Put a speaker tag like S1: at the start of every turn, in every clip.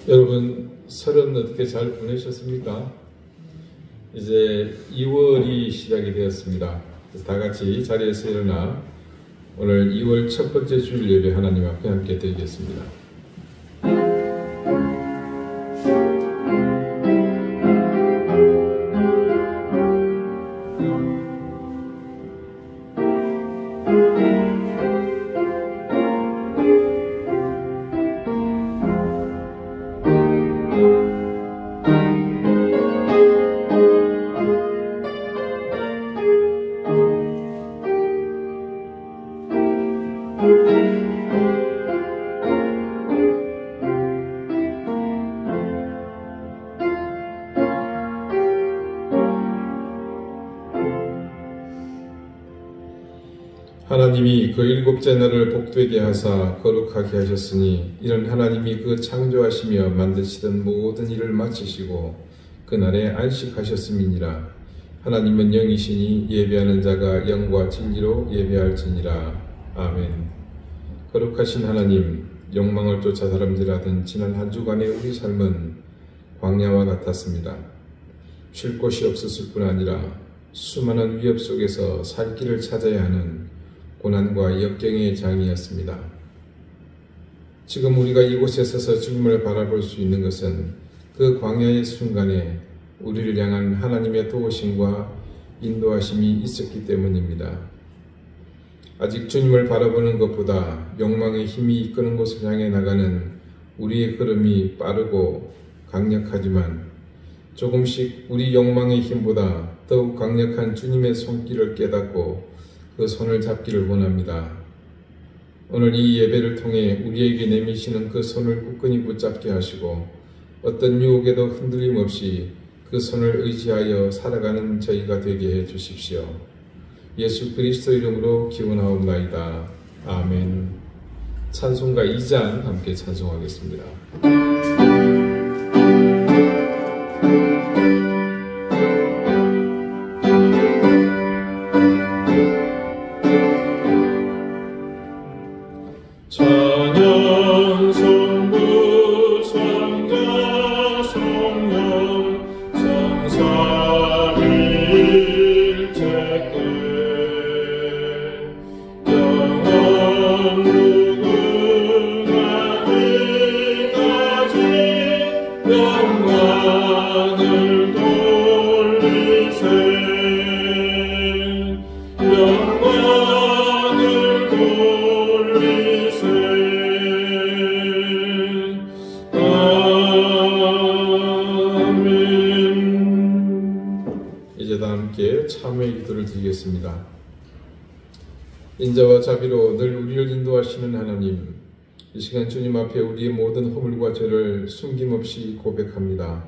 S1: 여러분, 설은 어떻게 잘 보내셨습니까? 이제 2월이 시작이 되었습니다. 다 같이 자리에서 일어나 오늘 2월 첫 번째 주일 예배 하나님 앞에 함께 드리겠습니다. 하나님이 그 일곱째 날을 복되게 하사 거룩하게 하셨으니 이는 하나님이 그 창조하시며 만드시던 모든 일을 마치시고 그날에 안식하셨음이니라. 하나님은 영이시니 예배하는 자가 영과 진리로 예배할지니라. 아멘. 거룩하신 하나님, 욕망을 쫓아 다름질하던 지난 한 주간의 우리 삶은 광야와 같았습니다. 쉴 곳이 없었을 뿐 아니라 수많은 위협 속에서 살 길을 찾아야 하는 고난과 역경의 장이었습니다. 지금 우리가 이곳에 서서 주님을 바라볼 수 있는 것은 그 광야의 순간에 우리를 향한 하나님의 도우심과 인도하심이 있었기 때문입니다. 아직 주님을 바라보는 것보다 욕망의 힘이 이끄는 곳을 향해 나가는 우리의 걸음이 빠르고 강력하지만 조금씩 우리 욕망의 힘보다 더욱 강력한 주님의 손길을 깨닫고 그 손을 잡기를 원합니다. 오늘 이 예배를 통해 우리에게 내미시는 그 손을 굳건히 붙잡게 하시고 어떤 유혹에도 흔들림 없이 그 손을 의지하여 살아가는 저희가 되게 해 주십시오. 예수 그리스도 이름으로 기원하옵나이다. 아멘. 찬송가 2장 함께 찬송하겠습니다. 참회의 기도를 드리겠습니다. 인자와 자비로 늘 우리를 인도하시는 하나님, 이 시간 주님 앞에 우리의 모든 허물과 죄를 숨김없이 고백합니다.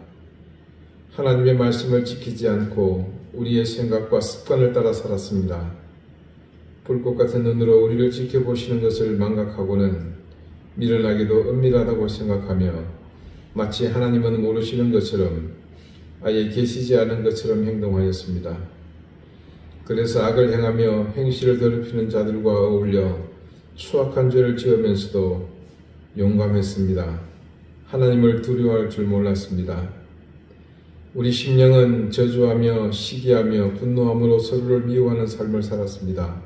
S1: 하나님의 말씀을 지키지 않고 우리의 생각과 습관을 따라 살았습니다. 불꽃 같은 눈으로 우리를 지켜보시는 것을 망각하고는 미련하게도 은밀하다고 생각하며 마치 하나님은 모르시는 것처럼 아예 계시지 않은 것처럼 행동하였습니다. 그래서 악을 행하며 행실을 더럽히는 자들과 어울려 추악한 죄를 지으면서도 용감했습니다. 하나님을 두려워할 줄 몰랐습니다. 우리 심령은 저주하며 시기하며 분노함으로 서로를 미워하는 삶을 살았습니다.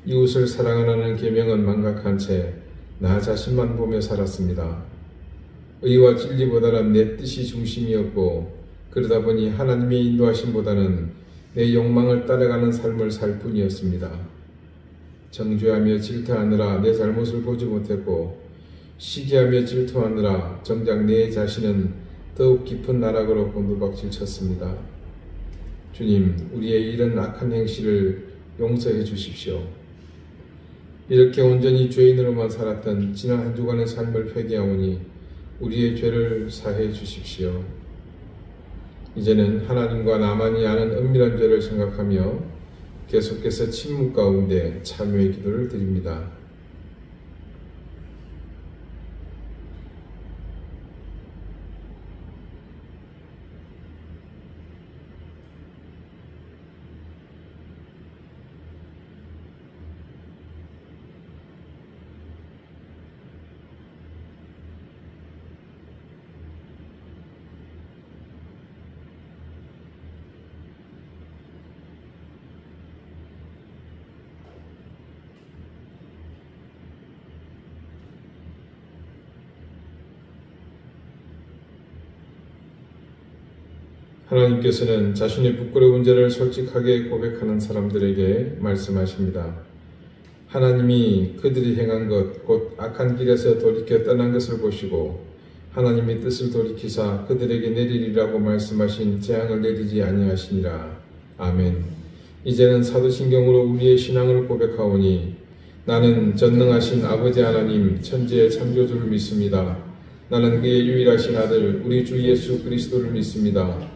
S1: 이웃을 사랑하라는 계명은 망각한 채 나 자신만 보며 살았습니다. 의와 진리보다는 내 뜻이 중심이었고 그러다 보니 하나님의 인도하심보다는 내 욕망을 따라가는 삶을 살 뿐이었습니다. 정죄하며 질투하느라 내 잘못을 보지 못했고 시기하며 질투하느라 정작 내 자신은 더욱 깊은 나락으로 곤두박질 쳤습니다. 주님, 우리의 이런 악한 행실을 용서해 주십시오. 이렇게 온전히 죄인으로만 살았던 지난 한 주간의 삶을 회개하오니 우리의 죄를 사해 주십시오. 이제는 하나님과 나만이 아는 은밀한 죄를 생각하며 계속해서 침묵 가운데 참회의 기도를 드립니다. 하나님께서는 자신의 부끄러운 죄를 솔직하게 고백하는 사람들에게 말씀하십니다. 하나님이 그들이 행한 것, 곧 악한 길에서 돌이켜 떠난 것을 보시고 하나님의 뜻을 돌이키사 그들에게 내리리라고 말씀하신 재앙을 내리지 아니하시니라. 아멘. 이제는 사도신경으로 우리의 신앙을 고백하오니 나는 전능하신 아버지 하나님 천지의 창조주를 믿습니다. 나는 그의 유일하신 아들 우리 주 예수 그리스도를 믿습니다.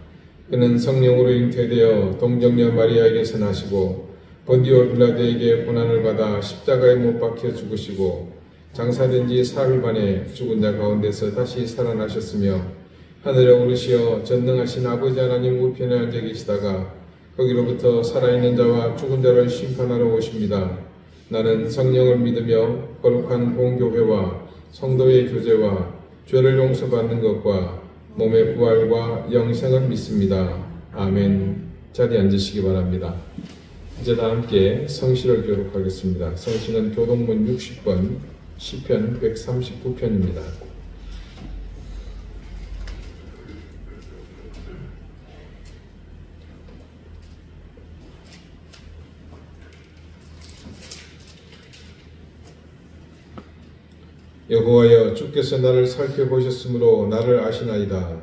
S1: 그는 성령으로 잉태되어 동정녀 마리아에게서 나시고 본디오 빌라도에게 고난을 받아 십자가에 못 박혀 죽으시고 장사된 지 사흘 만에 죽은 자 가운데서 다시 살아나셨으며 하늘에 오르시어 전능하신 아버지 하나님 우편에 앉아 계시다가 거기로부터 살아있는 자와 죽은 자를 심판하러 오십니다. 나는 성령을 믿으며 거룩한 공교회와 성도의 교제와 죄를 용서받는 것과 몸의 부활과 영생을 믿습니다. 아멘. 자리에 앉으시기 바랍니다. 이제 다 함께 성시를 교독하겠습니다. 성시는 교독문 60번, 시편 139편입니다. 여호와여, 주께서 나를 살펴보셨으므로 나를 아시나이다.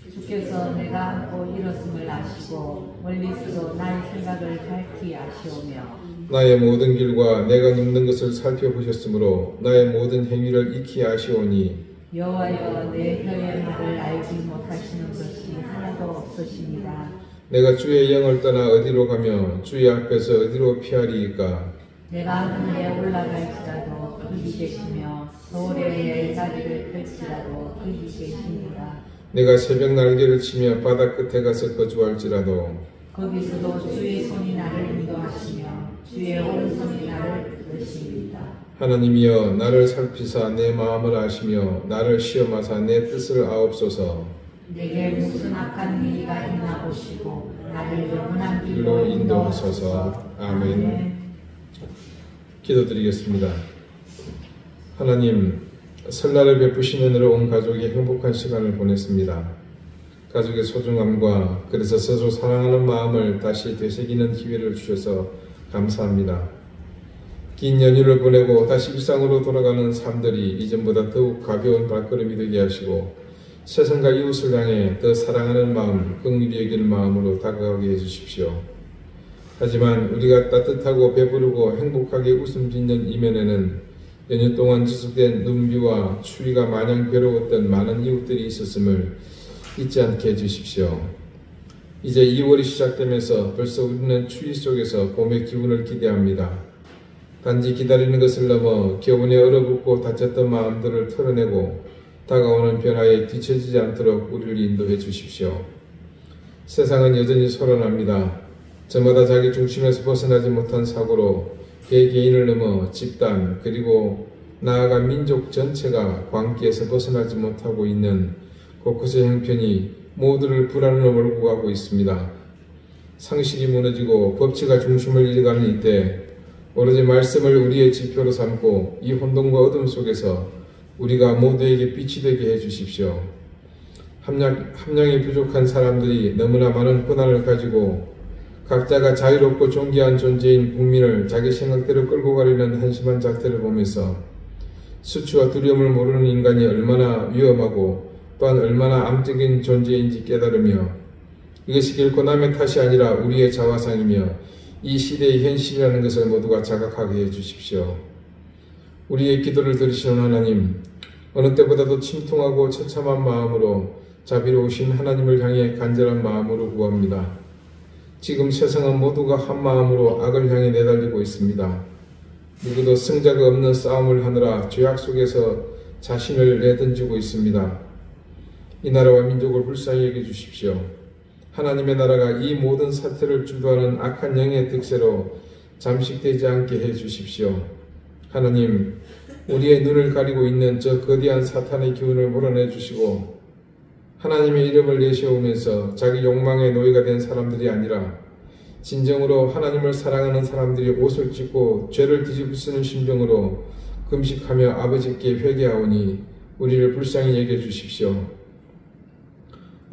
S2: 주께서 내가 앉고 일었음을 아시고 멀리서도 나의 생각을 밝히 아시오며
S1: 나의 모든 길과 내가 눕는 것을 살펴보셨으므로 나의 모든 행위를 익히 아시오니
S2: 여호와여, 내 혀의 말을 알지 못하시는 것이 하나도 없으시니라.
S1: 내가 주의 영을 떠나 어디로 가며 주의 앞에서 어디로 피하리이까.
S2: 내가 하늘에 올라갈지라도 그리 계시며 서울의 자리를 펼치라도 그리 계십니다.
S1: 내가 새벽 날개를 치며 바다 끝에 가서 거주할지라도
S2: 거기서도 주의 손이 나를 인도하시며 주의 오른손이 나를 이끄십니다.
S1: 하나님이여, 나를 살피사 내 마음을 아시며 나를 시험하사 내 뜻을 아옵소서.
S2: 내게 무슨 악한 일이가 있나 보시고 나를 영원한
S1: 길로
S2: 길로
S1: 인도하소서. 아멘. 기도드리겠습니다. 하나님, 설날을 베푸시는 은혜로 온 가족이 행복한 시간을 보냈습니다. 가족의 소중함과 그래서 서로 사랑하는 마음을 다시 되새기는 기회를 주셔서 감사합니다. 긴 연휴를 보내고 다시 일상으로 돌아가는 삶들이 이전보다 더욱 가벼운 발걸음이 되게 하시고 세상과 이웃을 향해 더 사랑하는 마음, 긍휼히 여기는 마음으로 다가가게 해주십시오. 하지만 우리가 따뜻하고 배부르고 행복하게 웃음 짓는 이면에는 연휴 동안 지속된 눈비와 추위가 마냥 괴로웠던 많은 이웃들이 있었음을 잊지 않게 해주십시오. 이제 2월이 시작되면서 벌써 우리는 추위 속에서 봄의 기운을 기대합니다. 단지 기다리는 것을 넘어 겨우내 얼어붙고 다쳤던 마음들을 털어내고 다가오는 변화에 뒤처지지 않도록 우리를 인도해 주십시오. 세상은 여전히 소란합니다. 저마다 자기 중심에서 벗어나지 못한 사고로 개개인을 넘어 집단 그리고 나아가 민족 전체가 광기에서 벗어나지 못하고 있는 곳곳의 형편이 모두를 불안으로 몰고 가고 있습니다. 상식이 무너지고 법치가 중심을 잃어가는 이때 오로지 말씀을 우리의 지표로 삼고 이 혼돈과 어둠 속에서 우리가 모두에게 빛이 되게 해주십시오. 함량이 부족한 사람들이 너무나 많은 고난을 가지고 각자가 자유롭고 존귀한 존재인 국민을 자기 생각대로 끌고 가려는 한심한 작태를 보면서 수치와 두려움을 모르는 인간이 얼마나 위험하고 또한 얼마나 암적인 존재인지 깨달으며 이것이 결코 남의 탓이 아니라 우리의 자화상이며 이 시대의 현실이라는 것을 모두가 자각하게 해주십시오. 우리의 기도를 들으시는 하나님, 어느 때보다도 침통하고 처참한 마음으로 자비로우신 하나님을 향해 간절한 마음으로 구합니다. 지금 세상은 모두가 한 마음으로 악을 향해 내달리고 있습니다. 누구도 승자가 없는 싸움을 하느라 죄악 속에서 자신을 내던지고 있습니다. 이 나라와 민족을 불쌍히 여겨주십시오. 하나님의 나라가 이 모든 사태를 주도하는 악한 영의 득세로 잠식되지 않게 해주십시오. 하나님, 우리의 눈을 가리고 있는 저 거대한 사탄의 기운을 몰아내주시고 하나님의 이름을 내세우면서 자기 욕망의 노예가 된 사람들이 아니라 진정으로 하나님을 사랑하는 사람들이 옷을 찢고 죄를 뒤집쓰는 심정으로 금식하며 아버지께 회개하오니 우리를 불쌍히 여겨주십시오.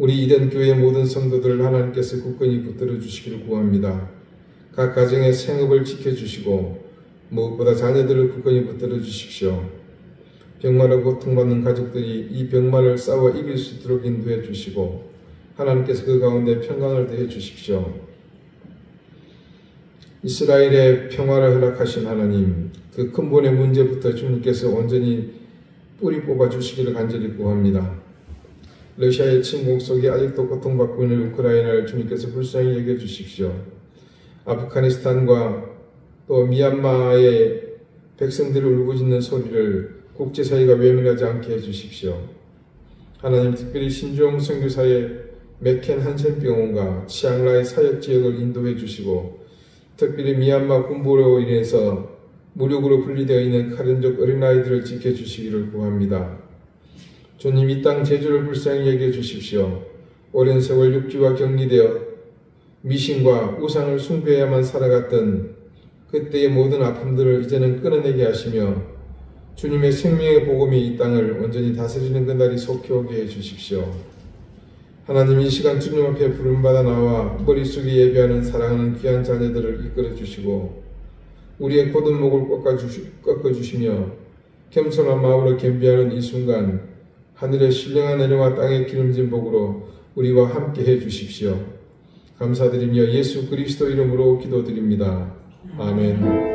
S1: 우리 이덴 교회 모든 성도들을 하나님께서 굳건히 붙들어 주시기를 구합니다. 각 가정의 생업을 지켜주시고 무엇보다 자녀들을 굳건히 붙들어 주십시오. 병마로 고통받는 가족들이 이 병마를 싸워 이길 수 있도록 인도해 주시고 하나님께서 그 가운데 평강을 더해 주십시오. 이스라엘의 평화를 허락하신 하나님, 그 근본의 문제부터 주님께서 온전히 뿌리 뽑아 주시기를 간절히 구합니다. 러시아의 침공 속에 아직도 고통받고 있는 우크라이나를 주님께서 불쌍히 여겨 주십시오. 아프가니스탄과 또 미얀마의 백성들을 울부짖는 소리를 국제사회가 외면하지 않게 해주십시오. 하나님, 특별히 신종 선교사의 맥켄 한센병원과 치앙라이 사역지역을 인도해 주시고 특별히 미얀마 군부로 인해서 무력으로 분리되어 있는 카렌족 어린아이들을 지켜주시기를 구합니다. 주님, 이 땅 제주를 불쌍히 여겨주십시오. 오랜 세월 육지와 격리되어 미신과 우상을 숭배해야만 살아갔던 그때의 모든 아픔들을 이제는 끊어내게 하시며 주님의 생명의 복음이 이 땅을 온전히 다스리는 그날이 속히 오게 해주십시오. 하나님, 이 시간 주님 앞에 부름받아 나와 머릿속에 예배하는 사랑하는 귀한 자녀들을 이끌어주시고 우리의 곧은 목을 꺾어주시며 겸손한 마음으로 겸비하는 이 순간 하늘의 신령한 은혜와 땅의 기름진 복으로 우리와 함께 해주십시오. 감사드리며 예수 그리스도 이름으로 기도드립니다. 아멘.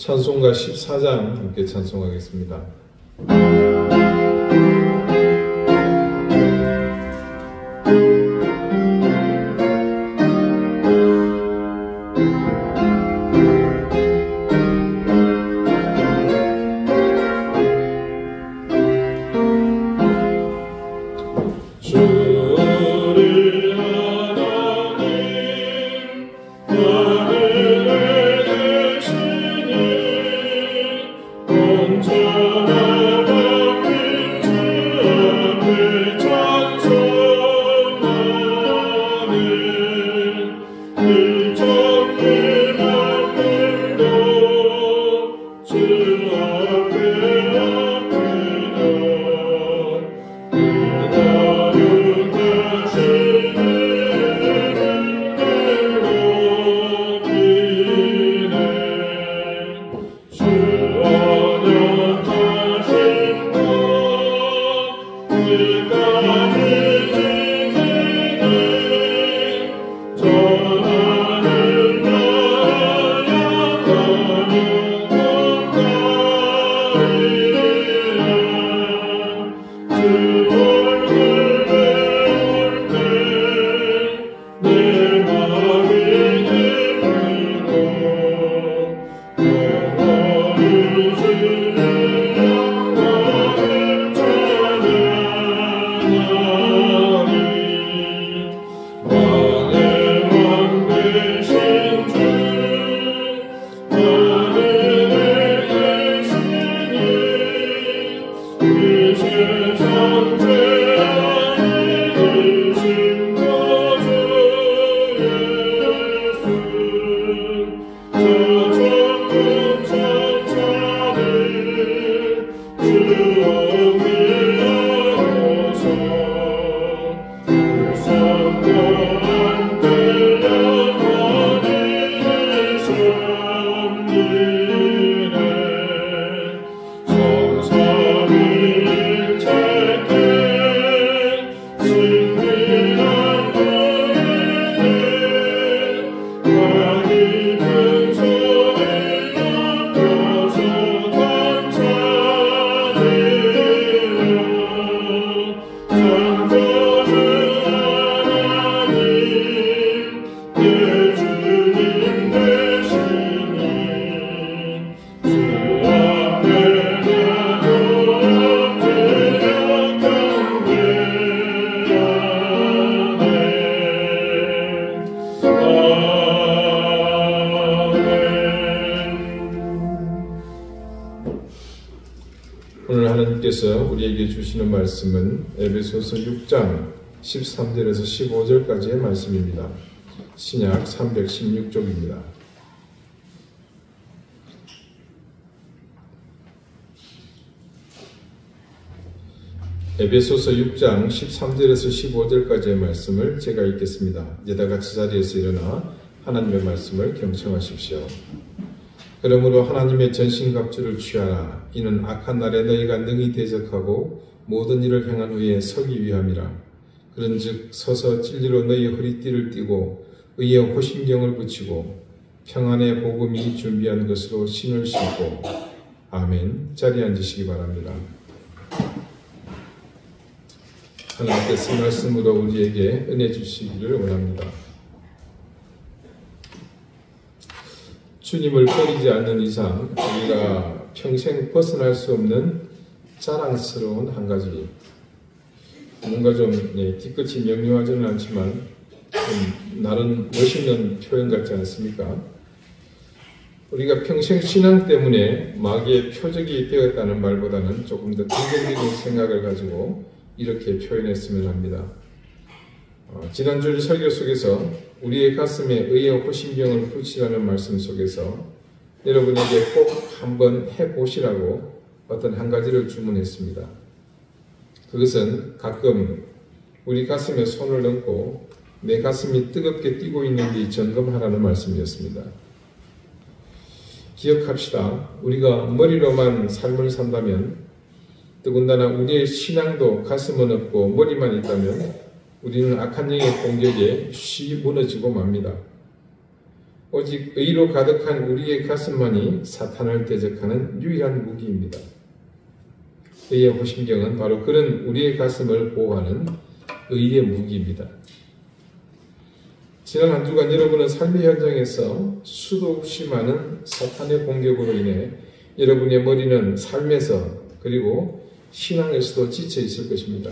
S1: 찬송가 14장 함께 찬송하겠습니다. 오늘 하나님께서 우리에게 주시는 말씀은 에베소서 6장 13절에서 15절까지의 말씀입니다. 신약 316쪽입니다. 에베소서 6장 13절에서 15절까지의 말씀을 제가 읽겠습니다. 이제 다 같이 자리에서 일어나 하나님의 말씀을 경청하십시오. 그러므로 하나님의 전신갑주를 취하라. 이는 악한 날에 너희가 능히 대적하고 모든 일을 행한 후에 서기 위함이라. 그런즉 서서 진리로 너희 허리띠를 띠고 의의 호심경을 붙이고 평안의 복음이 준비한 것으로 신을 신고. 아멘. 자리에 앉으시기 바랍니다. 하나님께서 말씀으로 우리에게 은혜 주시기를 원합니다. 주님을 버리지 않는 이상 우리가 평생 벗어날 수 없는 자랑스러운 한 가지, 뭔가 좀 뒤끝이 명료하지는 않지만 좀 나름 멋있는 표현 같지 않습니까? 우리가 평생 신앙 때문에 마귀의 표적이 되었다는 말보다는 조금 더 긍정적인 생각을 가지고 이렇게 표현했으면 합니다. 지난주 설교 속에서 우리의 가슴에 의의 호심경을 붙이라는 말씀 속에서 여러분에게 꼭 한번 해보시라고 어떤 한 가지를 주문했습니다. 그것은 가끔 우리 가슴에 손을 얹고 내 가슴이 뜨겁게 뛰고 있는지 점검하라는 말씀이었습니다. 기억합시다. 우리가 머리로만 삶을 산다면, 더군다나 우리의 신앙도 가슴은 없고 머리만 있다면 우리는 악한 영의 공격에 쉬 무너지고 맙니다. 오직 의로 가득한 우리의 가슴만이 사탄을 대적하는 유일한 무기입니다. 의의 호심경은 바로 그런 우리의 가슴을 보호하는 의의 무기입니다. 지난 한 주간 여러분은 삶의 현장에서 수도 없이 많은 사탄의 공격으로 인해 여러분의 머리는 삶에서 그리고 신앙에서도 지쳐 있을 것입니다.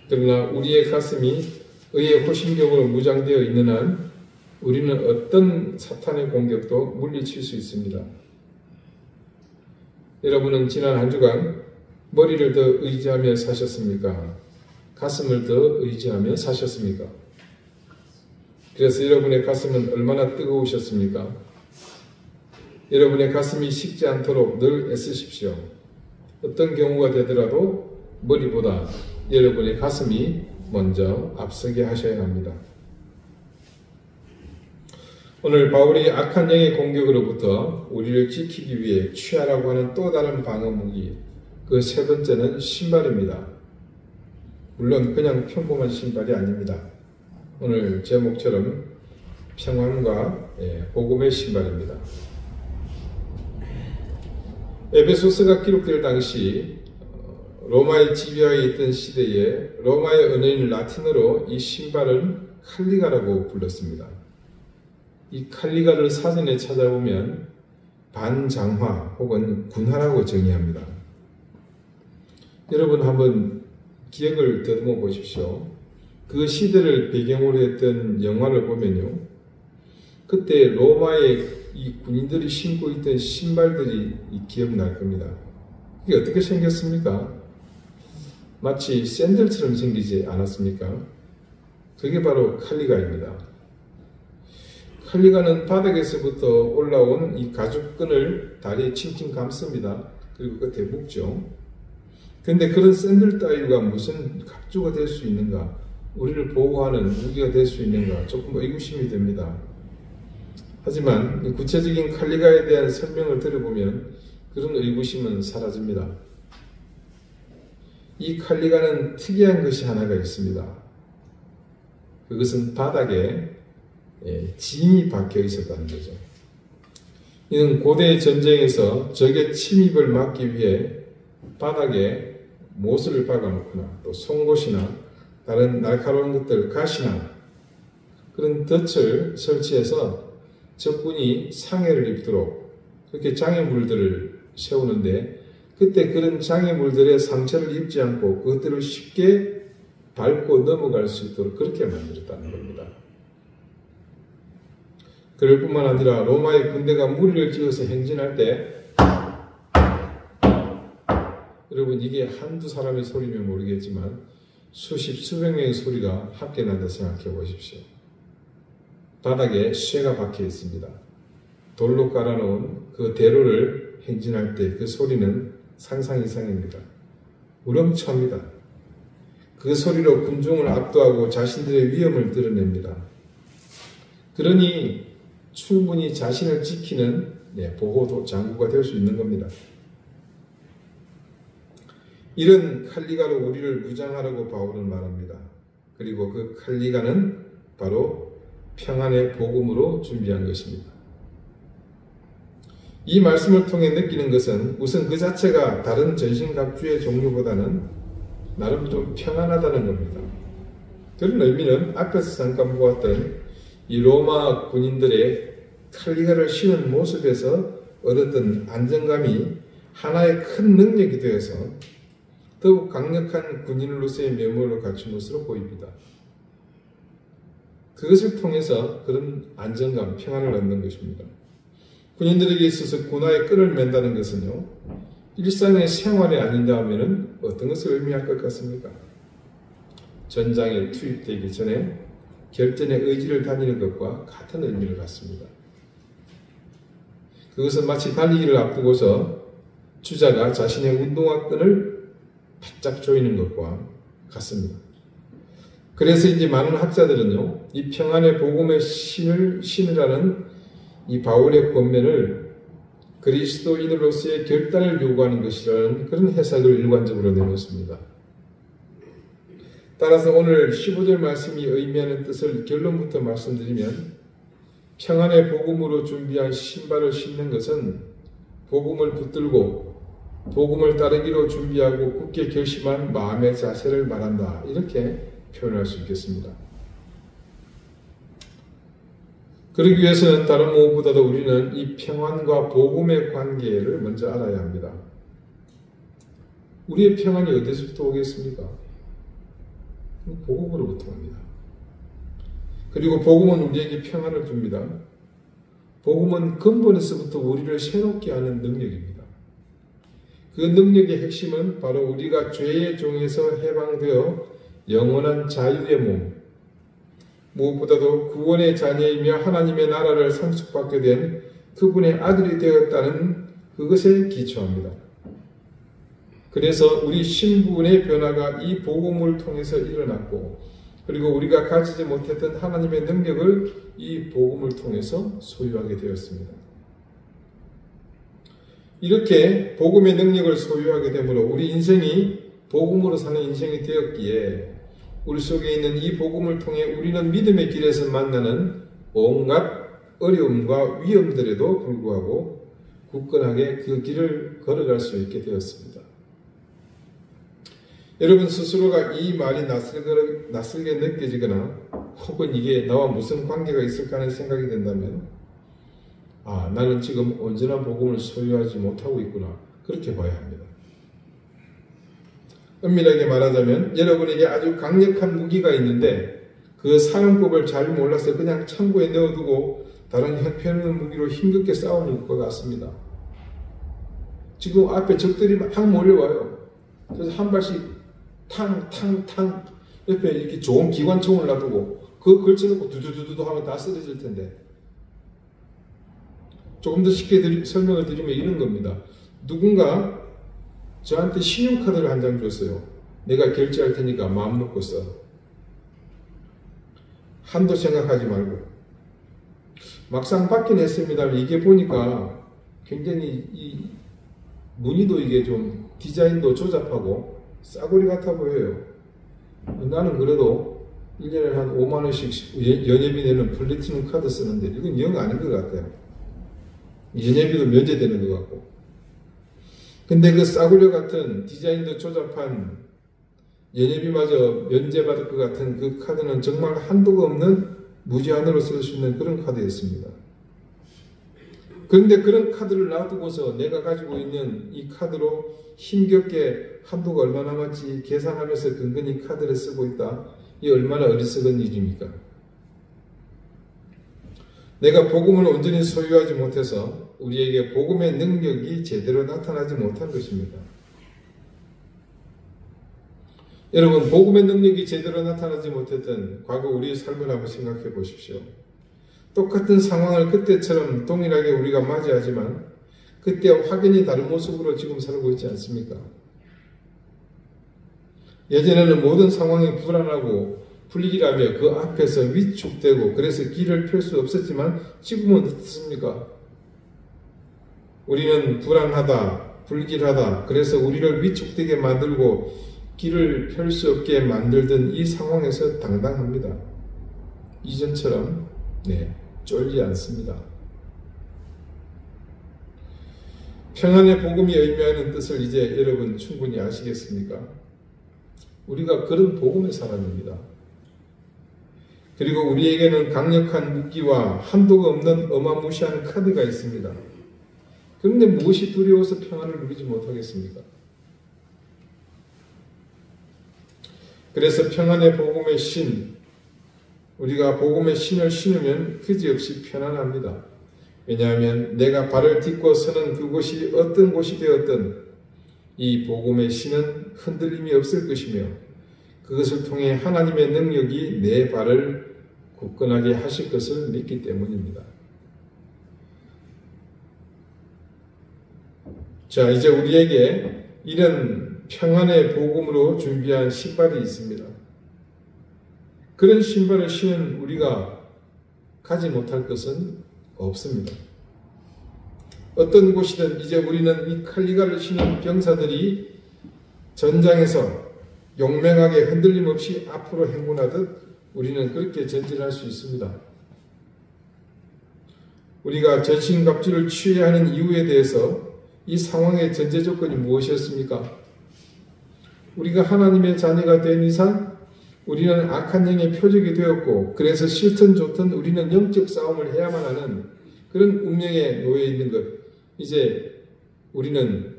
S1: 그러나 우리의 가슴이 의의 호심경으로 무장되어 있는 한 우리는 어떤 사탄의 공격도 물리칠 수 있습니다. 여러분은 지난 한 주간 머리를 더 의지하며 사셨습니까? 가슴을 더 의지하며 사셨습니까? 그래서 여러분의 가슴은 얼마나 뜨거우셨습니까? 여러분의 가슴이 식지 않도록 늘 애쓰십시오. 어떤 경우가 되더라도 머리보다 여러분의 가슴이 먼저 앞서게 하셔야 합니다. 오늘 바울이 악한 영의 공격으로부터 우리를 지키기 위해 취하라고 하는 또 다른 방어 무기, 그 세 번째는 신발입니다. 물론 그냥 평범한 신발이 아닙니다. 오늘 제목처럼 평안과 복음의 신발입니다. 에베소서가 기록될 당시 로마의 지배하에 있던 시대에 로마의 언어인 라틴어로 이 신발은 칼리가라고 불렀습니다. 이 칼리가를 사전에 찾아보면 반장화 혹은 군화라고 정의합니다. 여러분 한번 기억을 더듬어 보십시오. 그 시대를 배경으로 했던 영화를 보면요, 그때 로마의 이 군인들이 신고 있던 신발들이 기억날 겁니다. 그게 어떻게 생겼습니까? 마치 샌들처럼 생기지 않았습니까? 그게 바로 칼리가입니다. 칼리가는 바닥에서부터 올라온 이 가죽끈을 다리에 칭칭 감습니다. 그리고 끝에 묶죠. 그런데 그런 샌들 따위가 무슨 갑주가 될 수 있는가? 우리를 보호하는 무기가 될 수 있는가? 조금 의구심이 됩니다. 하지만 구체적인 칼리가에 대한 설명을 들어보면 그런 의구심은 사라집니다. 이 칼리가는 특이한 것이 하나가 있습니다. 그것은 바닥에 짐이 박혀 있었다는 거죠. 이는 고대 전쟁에서 적의 침입을 막기 위해 바닥에 못을 박아놓거나 또 송곳이나 다른 날카로운 것들, 가시나 그런 덫을 설치해서 적군이 상해를 입도록 그렇게 장애물들을 세우는데, 그때 그런 장애물들의 상처를 입지 않고 그것들을 쉽게 밟고 넘어갈 수 있도록 그렇게 만들었다는 겁니다. 그럴 뿐만 아니라 로마의 군대가 무리를 지어서 행진할 때 여러분 이게 한두 사람의 소리면 모르겠지만 수십 수백 명의 소리가 함께 난다 생각해 보십시오. 바닥에 쇠가 박혀 있습니다. 돌로 깔아놓은 그 대로를 행진할 때 그 소리는 상상 이상입니다. 우렁차입니다. 그 소리로 군중을 압도하고 자신들의 위험을 드러냅니다. 그러니 충분히 자신을 지키는 보호도 장구가 될 수 있는 겁니다. 이런 칼리가로 우리를 무장하라고 바울은 말합니다. 그리고 그 칼리가는 바로 평안의 복음으로 준비한 것입니다. 이 말씀을 통해 느끼는 것은 우선 그 자체가 다른 전신갑주의 종류보다는 나름 좀 평안하다는 겁니다. 그런 의미는 앞에서 잠깐 보았던 이 로마 군인들의 칼리가를 신은 모습에서 얻었던 안정감이 하나의 큰 능력이 되어서 더욱 강력한 군인으로서의 면모를 갖춘 것으로 보입니다. 그것을 통해서 그런 안정감, 평안을 얻는 것입니다. 군인들에게 있어서 군화에 끈을 맨다는 것은요, 일상의 생활이 아닌가 하면 어떤 것을 의미할 것 같습니까? 전장에 투입되기 전에 결전의 의지를 다니는 것과 같은 의미를 갖습니다. 그것은 마치 달리기를 앞두고서 주자가 자신의 운동화 끈을 바짝 조이는 것과 같습니다. 그래서 이제 많은 학자들은요, 이 평안의 복음의 신으라는 이 바울의 권면을 그리스도인으로서의 결단을 요구하는 것이라는 그런 해석을 일관적으로 내놓습니다. 따라서 오늘 15절 말씀이 의미하는 뜻을 결론부터 말씀드리면, 평안의 복음으로 준비한 신발을 신는 것은 복음을 붙들고 복음을 따르기로 준비하고 굳게 결심한 마음의 자세를 말한다. 이렇게 표현할 수 있겠습니다. 그러기 위해서는 다른 무엇보다도 우리는 이 평안과 복음의 관계를 먼저 알아야 합니다. 우리의 평안이 어디서부터 오겠습니까? 복음으로부터 옵니다. 그리고 복음은 우리에게 평안을 줍니다. 복음은 근본에서부터 우리를 새롭게 하는 능력입니다. 그 능력의 핵심은 바로 우리가 죄의 종에서 해방되어 영원한 자유의 몸, 무엇보다도 구원의 자녀이며 하나님의 나라를 상속받게 된 그분의 아들이 되었다는 그것에 기초합니다. 그래서 우리 신분의 변화가 이 복음을 통해서 일어났고, 그리고 우리가 가지지 못했던 하나님의 능력을 이 복음을 통해서 소유하게 되었습니다. 이렇게 복음의 능력을 소유하게 되므로 우리 인생이 복음으로 사는 인생이 되었기에 우리 속에 있는 이 복음을 통해 우리는 믿음의 길에서 만나는 온갖 어려움과 위험들에도 불구하고 굳건하게 그 길을 걸어갈 수 있게 되었습니다. 여러분 스스로가 이 말이 낯설게 느껴지거나 혹은 이게 나와 무슨 관계가 있을까 하는 생각이 든다면, 나는 지금 온전한 복음을 소유하지 못하고 있구나, 그렇게 봐야 합니다. 엄밀하게 말하자면 여러분에게 아주 강력한 무기가 있는데 그 사용법을 잘 몰라서 그냥 창고에 넣어두고 다른 형편없는 무기로 힘겹게 싸우는 것과 같습니다. 지금 앞에 적들이 막 몰려와요. 그래서 한 발씩 탕탕탕 옆에 이렇게 좋은 기관총을 놔두고 그거 걸쳐놓고 두두두두 하면 다 쓰러질 텐데, 조금 더 쉽게 설명을 드리면 이런 겁니다. 누군가 저한테 신용카드를 한 장 줬어요. 내가 결제할 테니까 마음 놓고 써. 한도 생각하지 말고. 막상 받긴 했습니다. 이게 보니까 굉장히 이 무늬도 이게 좀 디자인도 조잡하고 싸구리 같아 보여요. 나는 그래도 1년에 한 5만원씩 연회비 내는 플래티넘 카드 쓰는데 이건 영 아닌 것 같아요. 연회비도 면제되는 것 같고. 근데 그 싸구려 같은 디자인도 조잡한 연회비마저 면제받을 것 같은 그 카드는 정말 한도가 없는 무제한으로 쓸 수 있는 그런 카드였습니다. 그런데 그런 카드를 놔두고서 내가 가지고 있는 이 카드로 힘겹게 한도가 얼마 남았지 계산하면서 근근히 카드를 쓰고 있다. 이 얼마나 어리석은 일입니까? 내가 복음을 온전히 소유하지 못해서 우리에게 복음의 능력이 제대로 나타나지 못한 것입니다. 여러분, 복음의 능력이 제대로 나타나지 못했던 과거 우리의 삶을 한번 생각해 보십시오. 똑같은 상황을 그때처럼 동일하게 우리가 맞이하지만 그때와 확연히 다른 모습으로 지금 살고 있지 않습니까? 예전에는 모든 상황이 불안하고 불길하며 그 앞에서 위축되고 그래서 길을 펼 수 없었지만 지금은 어떻습니까? 우리는 불안하다, 불길하다, 그래서 우리를 위축되게 만들고 길을 펼 수 없게 만들던 이 상황에서 당당합니다. 이전처럼 쫄지 않습니다. 평안의 복음이 의미하는 뜻을 이제 여러분 충분히 아시겠습니까? 우리가 그런 복음의 사람입니다. 그리고 우리에게는 강력한 무기와 한도가 없는 어마무시한 카드가 있습니다. 그런데 무엇이 두려워서 평안을 누리지 못하겠습니까? 그래서 평안의 복음의 신, 우리가 복음의 신을 신으면 그지없이 편안합니다. 왜냐하면 내가 발을 딛고 서는 그곳이 어떤 곳이 되었든 이 복음의 신은 흔들림이 없을 것이며 그것을 통해 하나님의 능력이 내 발을 굳건하게 하실 것을 믿기 때문입니다. 자, 이제 우리에게 이런 평안의 복음으로 준비한 신발이 있습니다. 그런 신발을 신은 우리가 가지 못할 것은 없습니다. 어떤 곳이든 이제 우리는 이 칼리가를 신은 병사들이 전장에서 용맹하게 흔들림 없이 앞으로 행군하듯 우리는 그렇게 전진할 수 있습니다. 우리가 전신갑주를 취해야 하는 이유에 대해서 이 상황의 전제 조건이 무엇이었습니까? 우리가 하나님의 자녀가 된 이상 우리는 악한 영의 표적이 되었고 그래서 싫든 좋든 우리는 영적 싸움을 해야만 하는 그런 운명에 놓여 있는 것, 이제 우리는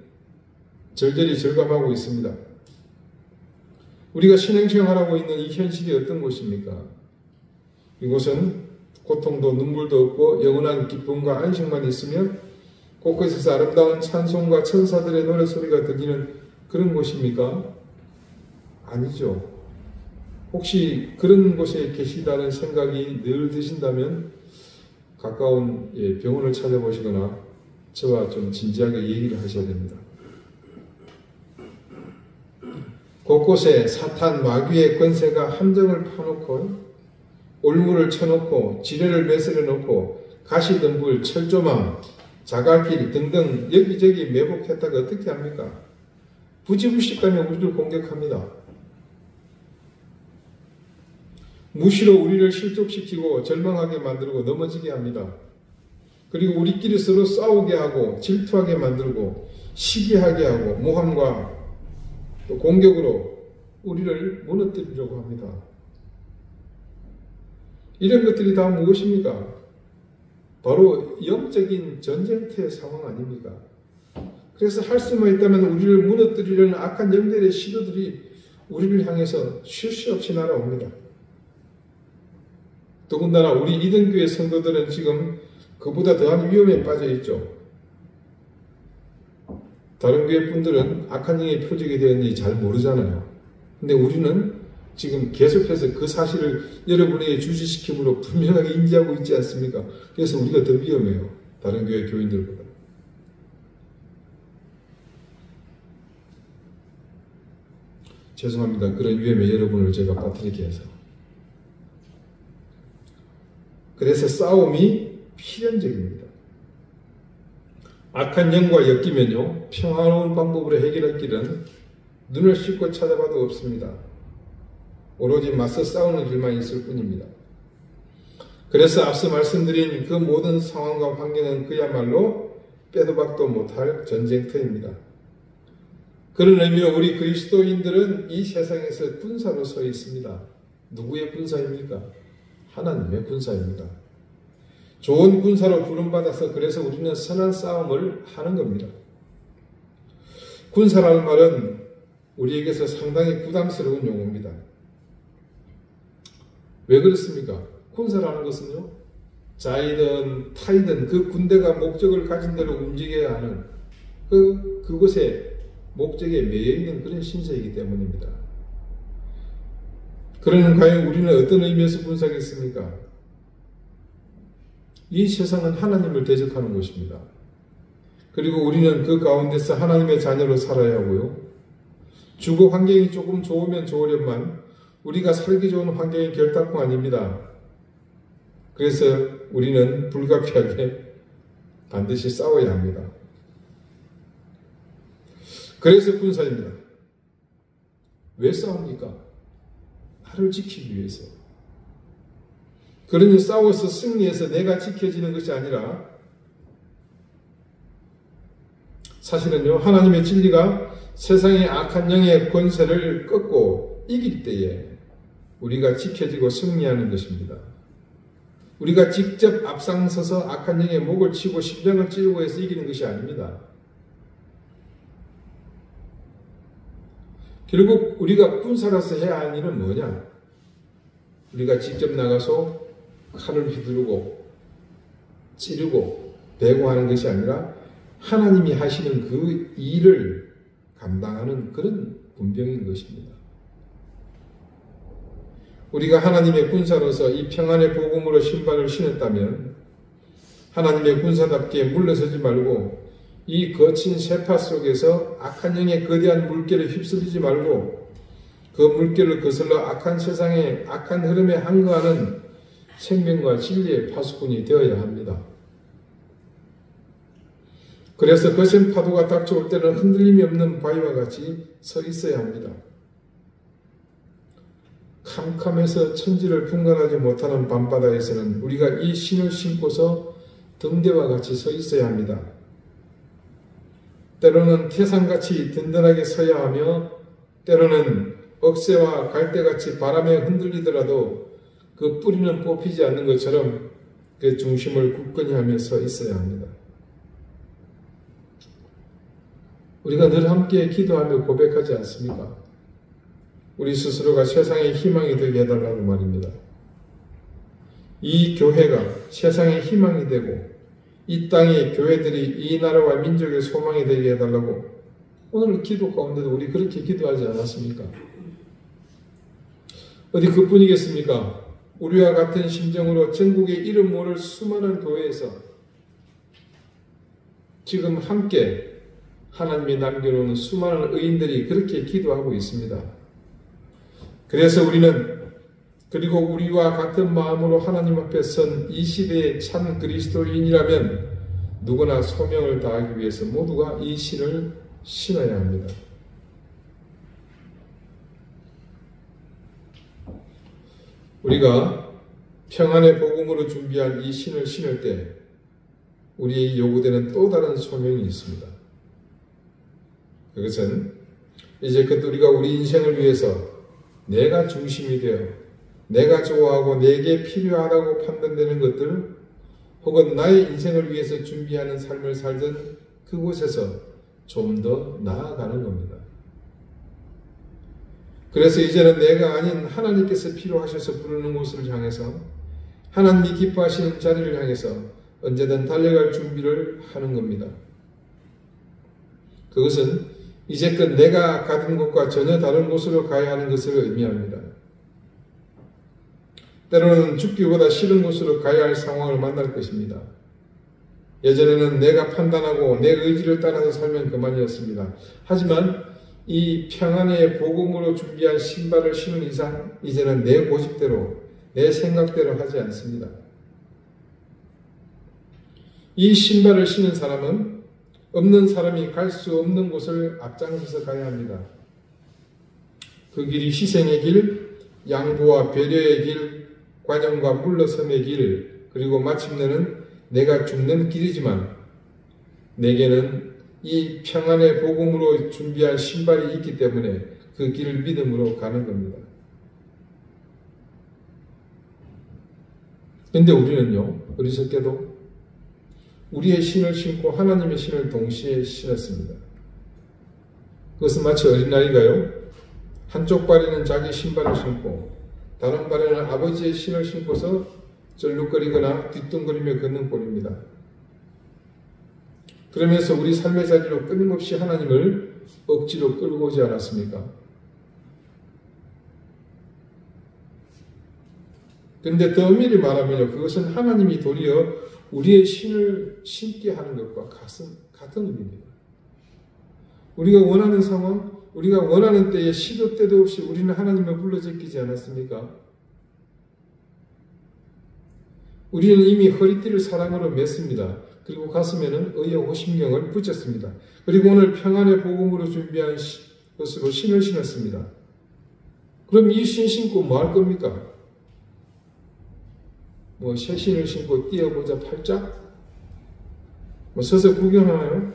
S1: 절절히 절감하고 있습니다. 우리가 신앙생활하고 있는 이 현실이 어떤 곳입니까? 이곳은 고통도 눈물도 없고 영원한 기쁨과 안식만 있으며 곳곳에서 아름다운 찬송과 천사들의 노래소리가 들리는 그런 곳입니까? 아니죠. 혹시 그런 곳에 계시다는 생각이 늘 드신다면 가까운 병원을 찾아보시거나 저와 좀 진지하게 얘기를 하셔야 됩니다. 곳곳에 사탄 마귀의 권세가 함정을 파놓고 올무를 쳐놓고 지뢰를 매설해 놓고 가시덤불, 철조망, 자갈길 등등 여기저기 매복했다가 어떻게 합니까? 부지불식간에 우리를 공격합니다. 무시로 우리를 실족시키고 절망하게 만들고 넘어지게 합니다. 그리고 우리끼리 서로 싸우게 하고 질투하게 만들고 시기하게 하고 모함과 또 공격으로 우리를 무너뜨리려고 합니다. 이런 것들이 다 무엇입니까? 바로 영적인 전쟁터의 상황 아닙니까? 그래서 할 수만 있다면 우리를 무너뜨리려는 악한 영들의 시도들이 우리를 향해서 쉴 새 없이 날아옵니다. 더군다나 우리 이등교회 성도들은 지금 그보다 더한 위험에 빠져 있죠. 다른 교회 분들은 악한 영의 표적이 되었는지 잘 모르잖아요. 근데 우리는 지금 계속해서 그 사실을 여러분에게 주지시킴으로 분명하게 인지하고 있지 않습니까? 그래서 우리가 더 위험해요. 다른 교회 교인들보다. 죄송합니다. 그런 위험에 여러분을 제가 빠뜨리게 해서. 그래서 싸움이 필연적입니다. 악한 영과 엮이면요, 평화로운 방법으로 해결할 길은 눈을 씻고 찾아봐도 없습니다. 오로지 맞서 싸우는 길만 있을 뿐입니다. 그래서 앞서 말씀드린 그 모든 상황과 환경은 그야말로 빼도 박도 못할 전쟁터입니다. 그런 의미로 우리 그리스도인들은 이 세상에서 군사로 서 있습니다. 누구의 군사입니까? 하나님의 군사입니다. 좋은 군사로 부름받아서 그래서 우리는 선한 싸움을 하는 겁니다. 군사라는 말은 우리에게서 상당히 부담스러운 용어입니다. 왜 그렇습니까? 군사라는 것은요, 자이든 타이든 그 군대가 목적을 가진 대로 움직여야 하는 그곳에 목적에 매여 있는 그런 신세이기 때문입니다. 그러면 과연 우리는 어떤 의미에서 군사겠습니까? 이 세상은 하나님을 대적하는 것입니다. 그리고 우리는 그 가운데서 하나님의 자녀로 살아야 하고요. 주거 환경이 조금 좋으면 좋으련만 우리가 살기 좋은 환경이 결단코 아닙니다. 그래서 우리는 불가피하게 반드시 싸워야 합니다. 그래서 군사입니다. 왜 싸웁니까? 나를 지키기 위해서. 그러니 싸워서 승리해서 내가 지켜지는 것이 아니라 사실은요, 하나님의 진리가 세상의 악한 영의 권세를 꺾고 이길 때에 우리가 지켜지고 승리하는 것입니다. 우리가 직접 앞장서서 악한 영의 목을 치고 심장을 찌르고 해서 이기는 것이 아닙니다. 결국 우리가 군사로서 해야 하는 일은 뭐냐? 우리가 직접 나가서 칼을 휘두르고 찌르고 베고 하는 것이 아니라 하나님이 하시는 그 일을 감당하는 그런 군병인 것입니다. 우리가 하나님의 군사로서 이 평안의 복음으로 신발을 신었다면 하나님의 군사답게 물러서지 말고 이 거친 세파 속에서 악한 영의 거대한 물결에 휩쓸리지 말고 그 물결을 거슬러 악한 세상의 악한 흐름에 항거하는 생명과 진리의 파수꾼이 되어야 합니다. 그래서 거센 파도가 닥쳐올 때는 흔들림이 없는 바위와 같이 서 있어야 합니다. 캄캄해서 천지를 분간하지 못하는 밤바다에서는 우리가 이 신을 신고서 등대와 같이 서 있어야 합니다. 때로는 태산같이 든든하게 서야 하며 때로는 억새와 갈대같이 바람에 흔들리더라도 그 뿌리는 뽑히지 않는 것처럼 그 중심을 굳건히 하며 서 있어야 합니다. 우리가 늘 함께 기도하며 고백하지 않습니까? 우리 스스로가 세상의 희망이 되게 해달라고 말입니다. 이 교회가 세상의 희망이 되고 이 땅의 교회들이 이 나라와 민족의 소망이 되게 해달라고 오늘 기도 가운데도 우리 그렇게 기도하지 않았습니까? 어디 그뿐이겠습니까? 우리와 같은 심정으로 전국의 이름 모를 수많은 교회에서 지금 함께 하나님이 남겨놓은 수많은 의인들이 그렇게 기도하고 있습니다. 그래서 우리는 그리고 우리와 같은 마음으로 하나님 앞에 선 이 시대의 참 그리스도인이라면 누구나 소명을 다하기 위해서 모두가 이 신을 신어야 합니다. 우리가 평안의 복음으로 준비한 이 신을 신을 때 우리의 요구되는 또 다른 소명이 있습니다. 그것은 이제껏 우리가 우리 인생을 위해서 내가 중심이 되어 내가 좋아하고 내게 필요하다고 판단되는 것들 혹은 나의 인생을 위해서 준비하는 삶을 살던 그곳에서 좀 더 나아가는 겁니다. 그래서 이제는 내가 아닌 하나님께서 필요하셔서 부르는 곳을 향해서 하나님이 기뻐하시는 자리를 향해서 언제든 달려갈 준비를 하는 겁니다. 그것은 이제껏 내가 가던 곳과 전혀 다른 곳으로 가야 하는 것을 의미합니다. 때로는 죽기보다 싫은 곳으로 가야 할 상황을 만날 것입니다. 예전에는 내가 판단하고 내 의지를 따라서 살면 그만이었습니다. 하지만 이 평안의 복음으로 준비한 신발을 신은 이상 이제는 내 고집대로 내 생각대로 하지 않습니다. 이 신발을 신은 사람은 없는 사람이 갈 수 없는 곳을 앞장서서 가야 합니다. 그 길이 희생의 길, 양보와 배려의 길, 관용과 물러섬의 길, 그리고 마침내는 내가 죽는 길이지만 내게는 이 평안의 복음으로 준비한 신발이 있기 때문에 그 길을 믿음으로 가는 겁니다. 그런데 우리는요, 어리석게도 우리의 신을 신고 하나님의 신을 동시에 신었습니다. 그것은 마치 어린아이가요, 한쪽 발에는 자기 신발을 신고 다른 발에는 아버지의 신을 신고서 절룩거리거나 뒤뚱거리며 걷는 꼴입니다. 그러면서 우리 삶의 자리로 끊임없이 하나님을 억지로 끌고 오지 않았습니까? 그런데 더 엄밀히 말하면요, 그것은 하나님이 도리어 우리의 신을 신게 하는 것과 같은 의미입니다. 우리가 원하는 상황, 우리가 원하는 때에 시도 때도 없이 우리는 하나님을 불러 제끼지 않았습니까? 우리는 이미 허리띠를 사랑으로 맸습니다. 그리고 가슴에는 의의 호심경을 붙였습니다. 그리고 오늘 평안의 복음으로 준비한 것으로 신을 신었습니다. 그럼 이 신 신고 뭐 할 겁니까? 뭐 새 신을 신고 뛰어보자 팔짝? 뭐 서서 구경하나요?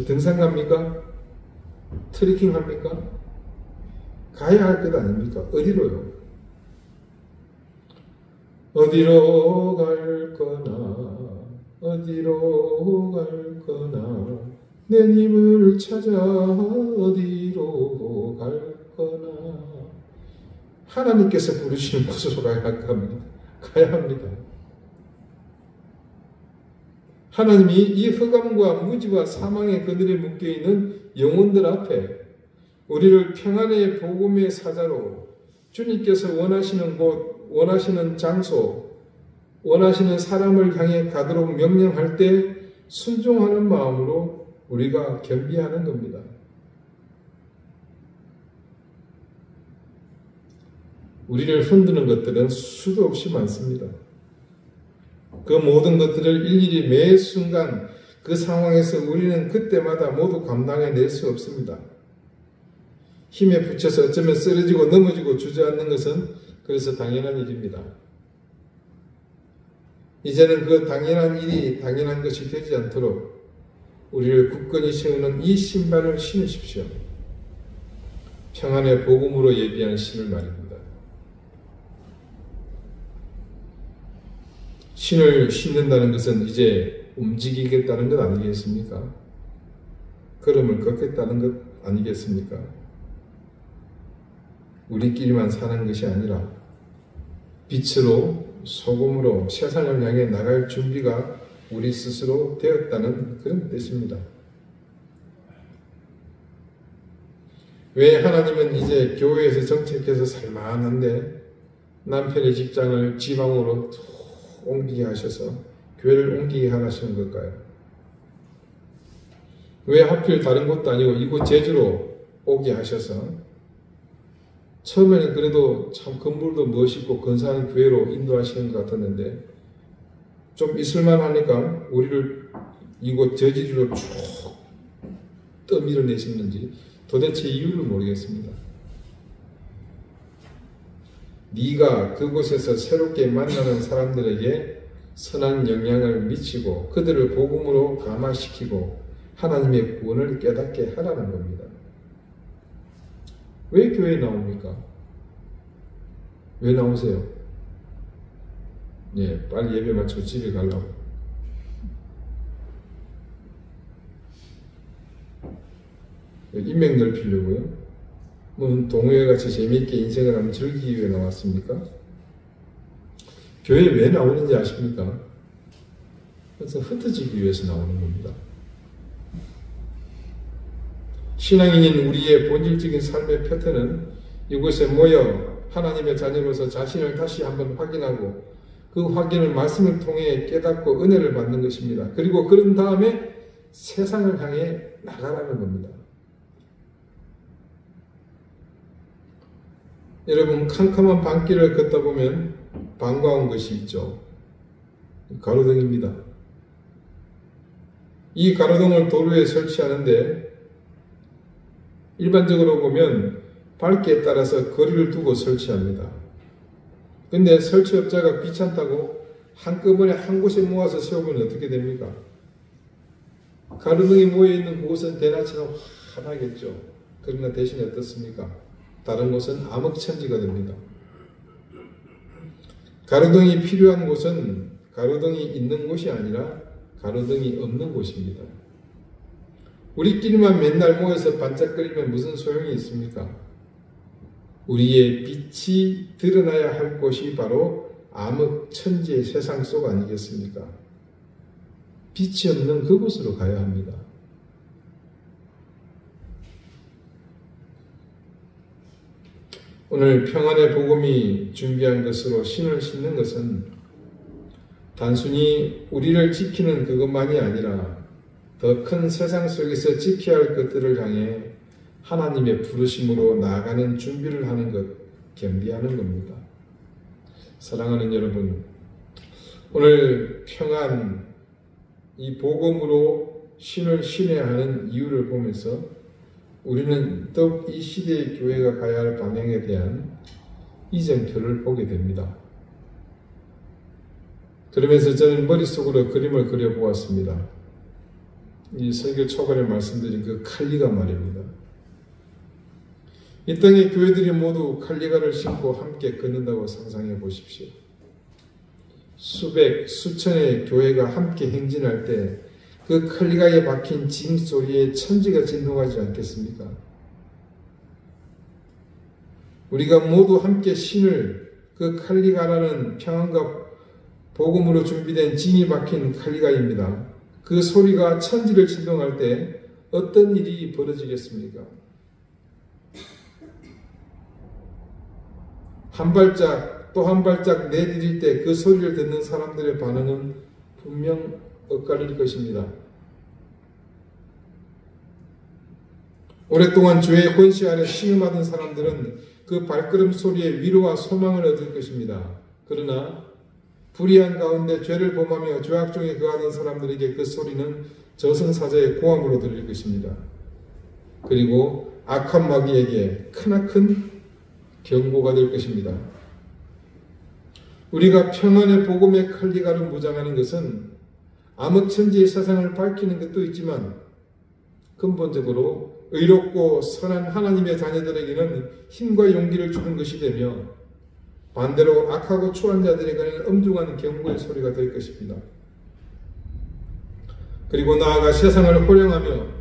S1: 등산 갑니까? 트레킹 합니까? 가야 할 것 아닙니까? 어디로요? 어디로 갈 거나 어디로 갈 거나 내 님을 찾아 어디로 갈 거나 하나님께서 부르시는 곳으로 가야 합니다. 하나님이 이 흑암과 무지와 사망의 그늘에 묶여있는 영혼들 앞에 우리를 평안의 복음의 사자로 주님께서 원하시는 곳, 원하시는 장소, 원하시는 사람을 향해 가도록 명령할 때 순종하는 마음으로 우리가 겸비하는 겁니다. 우리를 흔드는 것들은 수도 없이 많습니다. 그 모든 것들을 일일이 매 순간 그 상황에서 우리는 그때마다 모두 감당해낼 수 없습니다. 힘에 부쳐서 어쩌면 쓰러지고 넘어지고 주저앉는 것은 그래서 당연한 일입니다. 이제는 그 당연한 일이 당연한 것이 되지 않도록 우리를 굳건히 세우는 이 신발을 신으십시오. 평안의 복음으로 예비한 신을 말입니다. 신을 신는다는 것은 이제 움직이겠다는 것 아니겠습니까? 걸음을 걷겠다는 것 아니겠습니까? 우리끼리만 사는 것이 아니라 빛으로 소금으로 세상을 향해 나갈 준비가 우리 스스로 되었다는 그런 뜻입니다. 왜 하나님은 이제 교회에서 정착해서 살만한데 남편의 직장을 지방으로 옮기게 하셔서 교회를 옮기게 하시는 걸까요? 왜 하필 다른 곳도 아니고 이곳 제주로 오게 하셔서 처음에는 그래도 참 건물도 멋있고 근사한 교회로 인도하시는 것 같았는데 좀 있을만 하니까 우리를 이곳 저지리로 쭉 떠밀어내시는지 도대체 이유를 모르겠습니다. 네가 그곳에서 새롭게 만나는 사람들에게 선한 영향을 미치고 그들을 복음으로 감화시키고 하나님의 구원을 깨닫게 하라는 겁니다. 왜 교회에 나옵니까? 왜 나오세요? 예, 빨리 예배 마치고 집에 가려고. 인맥 넓히려고요? 뭐 동호회같이 재미있게 인생을 한번 즐기기 위해 나왔습니까? 교회에 왜 나오는지 아십니까? 그래서 흩어지기 위해서 나오는 겁니다. 신앙인인 우리의 본질적인 삶의 패턴은 이곳에 모여 하나님의 자녀로서 자신을 다시 한번 확인하고 그 확인을 말씀을 통해 깨닫고 은혜를 받는 것입니다. 그리고 그런 다음에 세상을 향해 나가라는 겁니다. 여러분, 캄캄한 밤길을 걷다 보면 반가운 것이 있죠. 가로등입니다. 이 가로등을 도로에 설치하는데 일반적으로 보면 밝기에 따라서 거리를 두고 설치합니다. 근데 설치업자가 귀찮다고 한꺼번에 한 곳에 모아서 세우면 어떻게 됩니까? 가로등이 모여있는 곳은 대낮처럼 환하겠죠. 그러나 대신에 어떻습니까? 다른 곳은 암흑천지가 됩니다. 가로등이 필요한 곳은 가로등이 있는 곳이 아니라 가로등이 없는 곳입니다. 우리끼리만 맨날 모여서 반짝거리면 무슨 소용이 있습니까? 우리의 빛이 드러나야 할 곳이 바로 암흑천지의 세상 속 아니겠습니까? 빛이 없는 그곳으로 가야 합니다. 오늘 평안의 복음이 준비한 것으로 신을 신는 것은 단순히 우리를 지키는 그것만이 아니라 더 큰 세상 속에서 지켜야 할 것들을 향해 하나님의 부르심으로 나아가는 준비를 하는 것, 겸비하는 겁니다. 사랑하는 여러분, 오늘 평안, 이 복음으로 신을 신해야 하는 이유를 보면서 우리는 더욱 이 시대의 교회가 가야 할 방향에 대한 이정표를 보게 됩니다. 그러면서 저는 머릿속으로 그림을 그려보았습니다. 이 설교 초반에 말씀드린 그 칼리가 말입니다. 이 땅의 교회들이 모두 칼리가를 신고 함께 걷는다고 상상해 보십시오. 수백, 수천의 교회가 함께 행진할 때 그 칼리가에 박힌 짐 소리에 천지가 진동하지 않겠습니까? 우리가 모두 함께 신을 그 칼리가라는 평안과 복음으로 준비된 짐이 박힌 칼리가입니다. 그 소리가 천지를 진동할 때 어떤 일이 벌어지겠습니까? 한 발짝 또 한 발짝 내디딜 때 그 소리를 듣는 사람들의 반응은 분명 엇갈릴 것입니다. 오랫동안 죄의 권세 아래 신음하던 사람들은 그 발걸음 소리에 위로와 소망을 얻을 것입니다. 그러나 불의한 가운데 죄를 범하며 죄악 중에 거하던 사람들에게 그 소리는 저승사자의 고함으로 들릴 것입니다. 그리고 악한 마귀에게 크나큰 경고가 될 것입니다. 우리가 평안의 복음의 칼리가로 무장하는 것은 암흑천지의 세상을 밝히는 것도 있지만 근본적으로 의롭고 선한 하나님의 자녀들에게는 힘과 용기를 주는 것이 되며 반대로 악하고 추한 자들에게는 엄중한 경고의 소리가 될 것입니다. 그리고 나아가 세상을 호령하며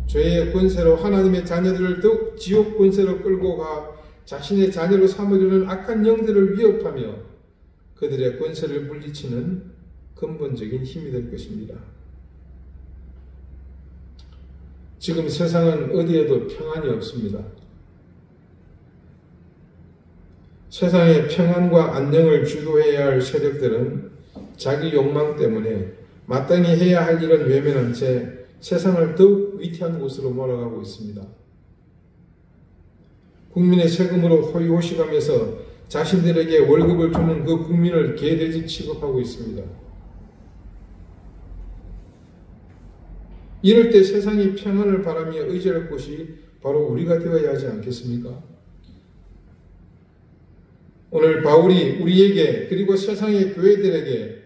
S1: 죄의 권세로 하나님의 자녀들을 더욱 지옥 권세로 끌고 가 자신의 자녀로 삼으려는 악한 영들을 위협하며 그들의 권세를 물리치는 근본적인 힘이 될 것입니다. 지금 세상은 어디에도 평안이 없습니다. 세상의 평안과 안녕을 주도해야 할 세력들은 자기 욕망 때문에 마땅히 해야 할 일은 외면한 채 세상을 더욱 위태한 곳으로 몰아가고 있습니다. 국민의 세금으로 호의호식하면서 자신들에게 월급을 주는 그 국민을 개돼지 취급하고 있습니다. 이럴 때 세상이 평안을 바라며 의지할 곳이 바로 우리가 되어야 하지 않겠습니까? 오늘 바울이 우리에게 그리고 세상의 교회들에게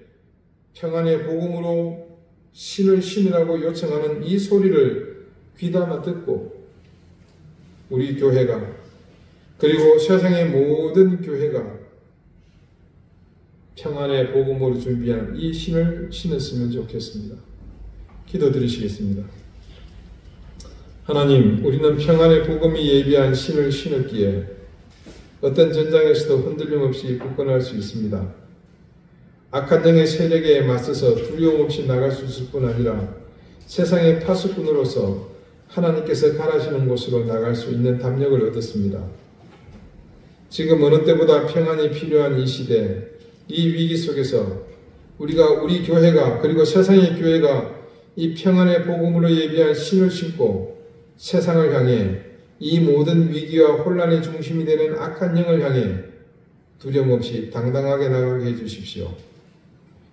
S1: 평안의 복음으로 신을 신으라고 요청하는 이 소리를 귀담아 듣고 우리 교회가 그리고 세상의 모든 교회가 평안의 복음으로 준비한 이 신을 신었으면 좋겠습니다. 기도드리시겠습니다. 하나님, 우리는 평안의 복음이 예비한 신을 신었기에 어떤 전장에서도 흔들림 없이 굳건할 수 있습니다. 악한 영의 세력에 맞서서 두려움 없이 나갈 수 있을 뿐 아니라 세상의 파수꾼으로서 하나님께서 가라시는 곳으로 나갈 수 있는 담력을 얻었습니다. 지금 어느 때보다 평안이 필요한 이 시대, 이 위기 속에서 우리 교회가 그리고 세상의 교회가 이 평안의 복음으로 예비한 신을 신고 세상을 향해 이 모든 위기와 혼란의 중심이 되는 악한 영을 향해 두려움 없이 당당하게 나가게 해주십시오.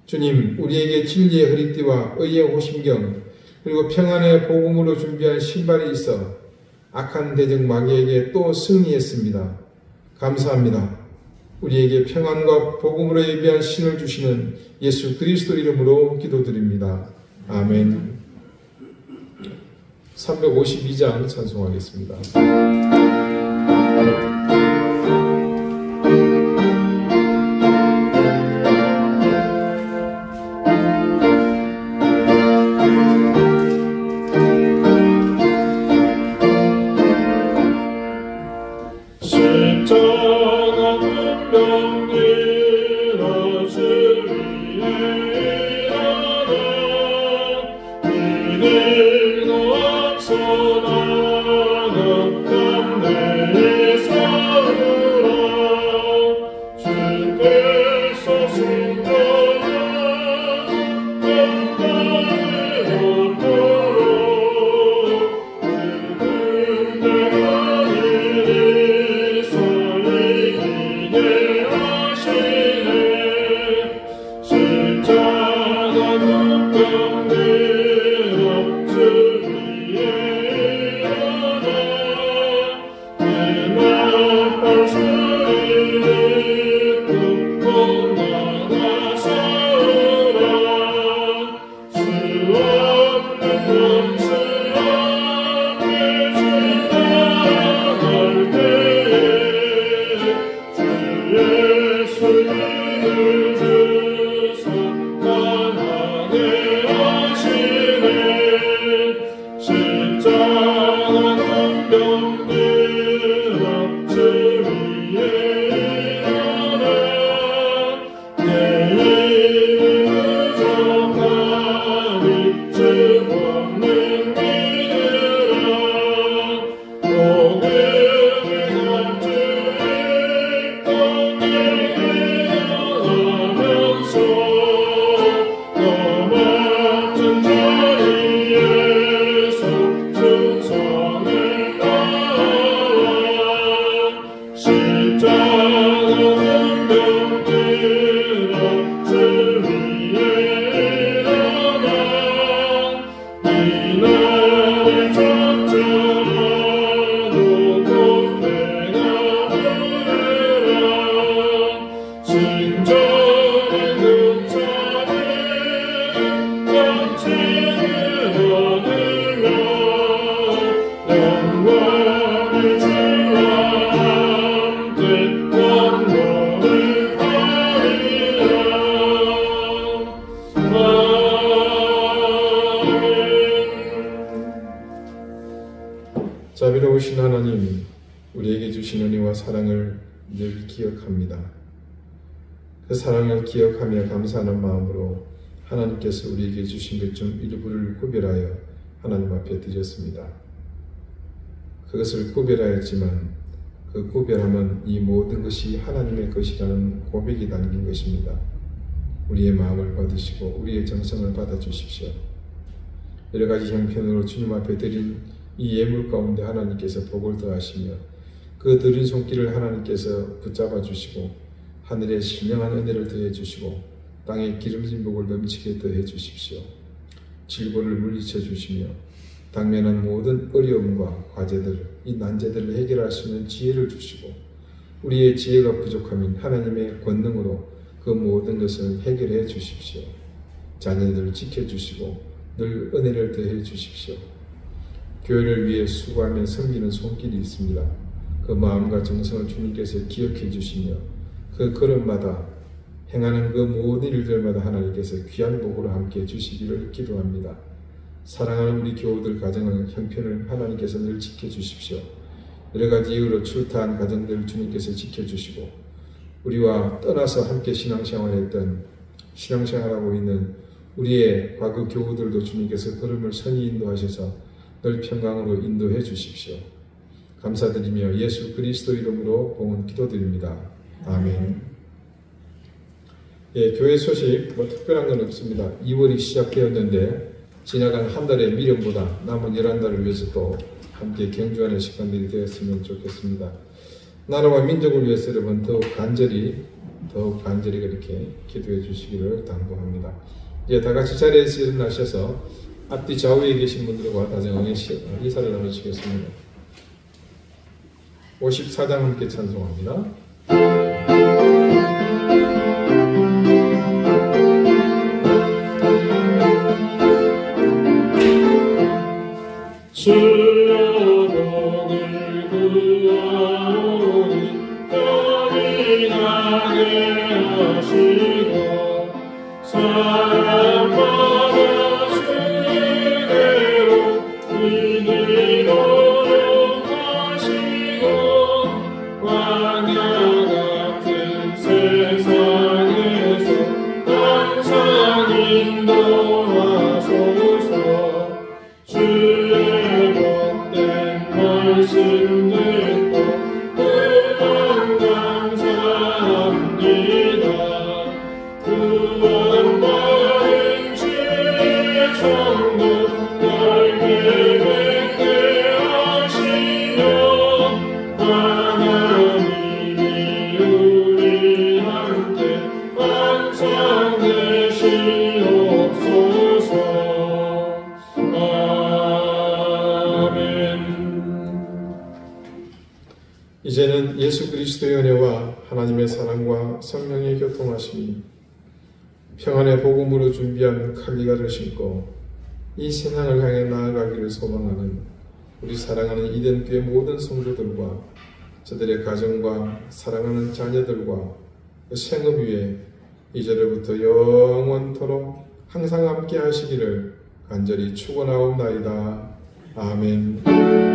S1: 주님, 우리에게 진리의 허리띠와 의의 호심경 그리고 평안의 복음으로 준비한 신발이 있어 악한 대적 마귀에게 또 승리했습니다. 감사합니다. 우리에게 평안과 복음으로 예비한 신을 주시는 예수 그리스도 이름으로 기도드립니다. 아멘. 352장 찬송하겠습니다.
S3: 늘 앞서 나갔던 내 삶
S1: 자비로우신 하나님, 우리에게 주신 은혜와 사랑을 늘 기억합니다. 그 사랑을 기억하며 감사하는 마음으로 하나님께서 우리에게 주신 것 중 일부를 구별하여 하나님 앞에 드렸습니다. 그것을 구별하였지만 그 구별함은 이 모든 것이 하나님의 것이라는 고백이 담긴 것입니다. 우리의 마음을 받으시고 우리의 정성을 받아주십시오. 여러 가지 형편으로 주님 앞에 드린 이 예물 가운데 하나님께서 복을 더하시며 그 드린 손길을 하나님께서 붙잡아 주시고 하늘에 신령한 은혜를 더해 주시고 땅에 기름진 복을 넘치게 더해 주십시오. 질고를 물리쳐 주시며 당면한 모든 어려움과 과제들, 이 난제들을 해결할 수 있는 지혜를 주시고 우리의 지혜가 부족하면 하나님의 권능으로 그 모든 것을 해결해 주십시오. 자녀들을 지켜주시고 늘 은혜를 더해 주십시오. 교회를 위해 수고하며 섬기는 손길이 있습니다. 그 마음과 정성을 주님께서 기억해 주시며 그 걸음마다 행하는 그 모든 일들마다 하나님께서 귀한 복으로 함께 주시기를 기도합니다. 사랑하는 우리 교우들 가정의 형편을 하나님께서 늘 지켜주십시오. 여러 가지 이유로 출타한 가정들을 주님께서 지켜주시고 우리와 떠나서 함께 신앙생활했던 신앙생활하고 있는 우리의 과거 교우들도 주님께서 걸음을 선히 인도하셔서 늘 평강으로 인도해 주십시오. 감사드리며 예수 그리스도 이름으로 봉헌 기도드립니다. 아멘. 예, 교회 소식 특별한 건 없습니다. 2월이 시작되었는데 지나간 한 달의 미련보다 남은 11달을 위해서 또 함께 경주하는 시간들이 되었으면 좋겠습니다. 나라와 민족을 위해서 여러분 더욱 간절히 그렇게 기도해 주시기를 당부합니다. 이제 다 같이 자리에서 일어나셔서 앞뒤 좌우에 계신 분들과 다정하게 인사를 나누시겠습니다. 54장 함께 찬송합니다.
S3: 주여 복을 구하오니 병이 나게 하시고 사랑받아 주대로 이니 노력하시고 광야 같은 세상에서 항상 인도하소서. 주의 복된 말씀 듣고 그만 감사합니다. 구원받은 주의 성도 열매 맺게 하시며 하나님이 우리한테 항상 되시옵소서.
S1: 이제는 예수 그리스도의 은혜와 하나님의 사랑과 성령의 교통하심이 평안의 복음으로 준비한 칼리가를 신고 이 세상을 향해 나아가기를 소망하는 우리 사랑하는 이덴교회 모든 성도들과 저들의 가정과 사랑하는 자녀들과 그 생업 위에 이제로부터 영원토록 항상 함께 하시기를 간절히 축원하옵나이다. 아멘.